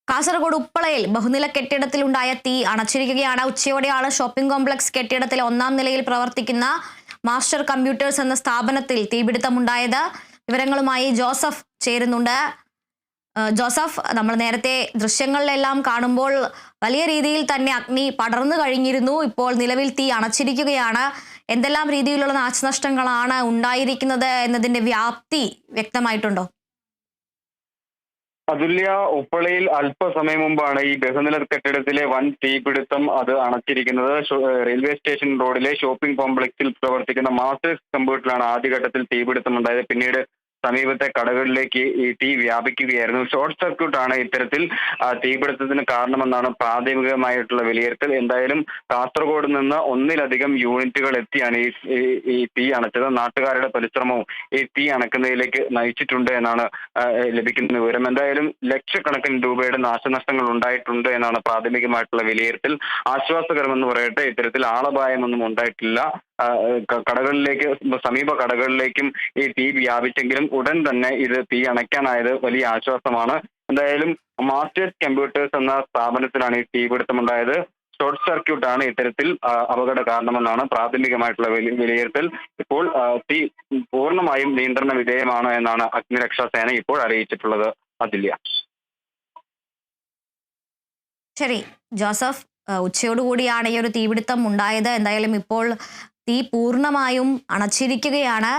കാസർഗോഡ് ഉപ്പളയിൽ ബഹുനില കെട്ടിടത്തിലുണ്ടായ തീ അണച്ചിരിക്കുകയാണ്. ഉച്ചയോടെയാണ് ഷോപ്പിംഗ് കോംപ്ലക്സ് കെട്ടിടത്തിലെ 1-ാം നിലയിൽ പ്രവർത്തിക്കുന്ന മാസ്റ്റർ കമ്പ്യൂട്ടേഴ്സ് എന്ന സ്ഥാപനത്തിൽ തീപിടുത്തമുണ്ടായത്. വിവരങ്ങളുമായി ജോസഫ് ചേരുന്നുണ്ട്. ജോസഫ്, നമ്മൾ നേരത്തെ ദൃശ്യങ്ങളിലെല്ലാം കാണുമ്പോൾ വലിയ രീതിയിൽ തന്നെ അഗ്നി പടർന്നു കഴിഞ്ഞിരുന്നു. ഇപ്പോൾ നിലവിൽ തീ അണച്ചിരിക്കുകയാണ്. എന്തെല്ലാം രീതിയിലുള്ള നാശനഷ്ടങ്ങളാണ് ഉണ്ടായിരിക്കുന്നത് എന്നതിന്റെ വ്യാപ്തി വ്യക്തമായിട്ടുണ്ടോ? അതുല്യ, ഉപ്പളയിൽ അല്പസമയം മുമ്പാണ് ഈ ബഹുനില കെട്ടിടത്തിലെ വൻ തീപിടുത്തം അത് അണച്ചിരിക്കുന്നത്. റെയിൽവേ സ്റ്റേഷൻ റോഡിലെ ഷോപ്പിംഗ് കോംപ്ലക്സിൽ പ്രവർത്തിക്കുന്ന മാസ്റ്റേഴ്സ് കമ്പ്യൂട്ടറിലാണ് ആദ്യഘട്ടത്തിൽ തീപിടുത്തം ഉണ്ടായത്. പിന്നീട് സമീപത്തെ കടകളിലേക്ക് ഈ തീ വ്യാപിക്കുകയായിരുന്നു. ഷോർട്ട് സർക്യൂട്ടാണ് ഇത്തരത്തിൽ തീപിടുത്തത്തിന് കാരണമെന്നാണ് പ്രാഥമികമായിട്ടുള്ള വിലയിരുത്തൽ. എന്തായാലും കാസർഗോഡ് നിന്ന് 1-ലധികം യൂണിറ്റുകൾ എത്തിയാണ് ഈ തീ അണച്ചത്. നാട്ടുകാരുടെ പരിശ്രമവും ഈ തീ അണക്കുന്നതിലേക്ക് നയിച്ചിട്ടുണ്ട് എന്നാണ് ലഭിക്കുന്ന വിവരം. എന്തായാലും ലക്ഷക്കണക്കിന് രൂപയുടെ നാശനഷ്ടങ്ങൾ ഉണ്ടായിട്ടുണ്ട് എന്നാണ് പ്രാഥമികമായിട്ടുള്ള വിലയിരുത്തൽ. ആശ്വാസകരമെന്ന് പറയട്ടെ, ഇത്തരത്തിൽ ആളപായമൊന്നും ഉണ്ടായിട്ടില്ല. കടകളിലേക്ക്, സമീപ കടകളിലേക്കും ഈ തീ വ്യാപിച്ചെങ്കിലും ഉടൻ തന്നെ ഇത് തീ അണയ്ക്കാനായത് വലിയ ആശ്വാസമാണ്. എന്തായാലും മാസ്റ്റേഴ്സ് കമ്പ്യൂട്ടേഴ്സ് എന്ന സ്ഥാപനത്തിലാണ് ഈ തീപിടുത്തമുണ്ടായത്. ഷോർട്ട് സർക്യൂട്ടാണ് ഇത്തരത്തിൽ അപകട കാരണമെന്നാണ് പ്രാഥമികമായിട്ടുള്ള വിലയിരുത്തൽ. ഇപ്പോൾ തീ പൂർണ്ണമായും നിയന്ത്രണ വിധേയമാണ് എന്നാണ് അഗ്നിരക്ഷാസേന ഇപ്പോൾ അറിയിച്ചിട്ടുള്ളത്. അതില്ല. ശരി ജോസഫ്, ഉച്ചയോടുകൂടിയാണ് ഈ ഒരു തീപിടുത്തം ഉണ്ടായത്. എന്തായാലും ഇപ്പോൾ തീ പൂർണ്ണമായും അണച്ചിരിക്കുകയാണ്.